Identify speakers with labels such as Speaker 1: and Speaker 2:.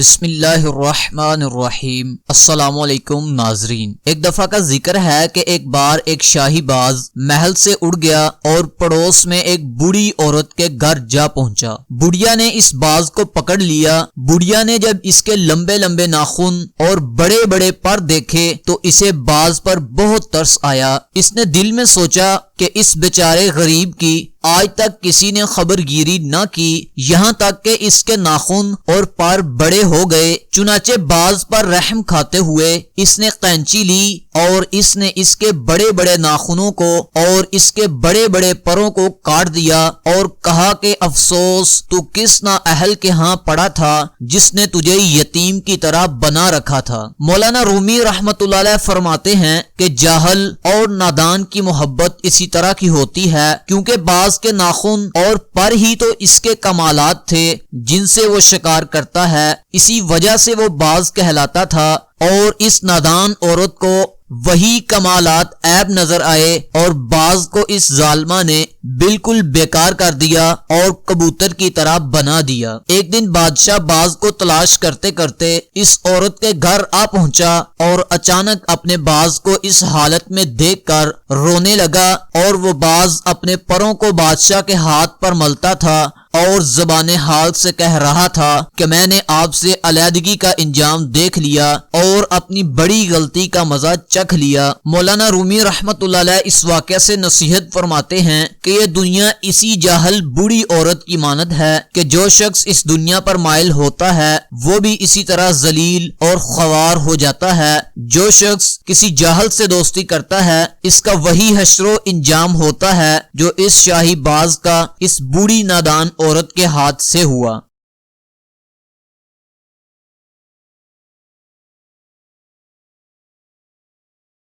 Speaker 1: بسم اللہ الرحمن الرحیم۔ السلام علیکم ناظرین، ایک دفعہ کا ذکر ہے کہ ایک بار ایک شاہی باز محل سے اڑ گیا اور پڑوس میں ایک بوڑھی عورت کے گھر جا پہنچا۔ بڑھیا نے اس باز کو پکڑ لیا۔ بڑھیا نے جب اس کے لمبے لمبے ناخن اور بڑے بڑے پر دیکھے تو اسے باز پر بہت ترس آیا۔ اس نے دل میں سوچا کہ اس بیچارے غریب کی آج تک کسی نے خبر گیری نہ کی، یہاں تک کہ اس کے ناخن اور پر بڑے ہو گئے۔ چنانچہ باز پر رحم کھاتے ہوئے اس نے قینچی لی اور اس نے اس کے بڑے بڑے ناخنوں کو اور اس کے بڑے بڑے پروں کو کاٹ دیا اور کہا کہ افسوس، تو کس نااہل کے ہاں پڑا تھا جس نے تجھے یتیم کی طرح بنا رکھا تھا۔ مولانا رومی رحمت اللہ علیہ فرماتے ہیں کہ جاہل اور نادان کی محبت اسی طرح کی ہوتی ہے، کیونکہ باز کے ناخن اور پر ہی تو اس کے کمالات تھے جن سے وہ شکار کرتا ہے، اسی وجہ سے وہ باز کہلاتا تھا، اور اس نادان عورت کو وہی کمالات عیب نظر آئے اور باز کو اس ظالمہ نے بالکل بیکار کر دیا اور کبوتر کی طرح بنا دیا۔ ایک دن بادشاہ باز کو تلاش کرتے کرتے اس عورت کے گھر آ پہنچا اور اچانک اپنے باز کو اس حالت میں دیکھ کر رونے لگا، اور وہ باز اپنے پروں کو بادشاہ کے ہاتھ پر ملتا تھا اور زبان حال سے کہہ رہا تھا کہ میں نے آپ سے علیحدگی کا انجام دیکھ لیا اور اپنی بڑی غلطی کا مزہ چکھ لیا۔ مولانا رومی رحمت اللہ علیہ اس واقعہ سے نصیحت فرماتے ہیں کہ یہ دنیا اسی جاہل بوڑھی عورت کی مانند ہے کہ جو شخص اس دنیا پر مائل ہوتا ہے وہ بھی اسی طرح ذلیل اور خوار ہو جاتا ہے۔ جو شخص کسی جاہل سے دوستی کرتا ہے اس کا وہی حشر و انجام ہوتا ہے جو اس شاہی باز کا اس بوڑھی نادان عورت کے ہاتھ سے ہوا۔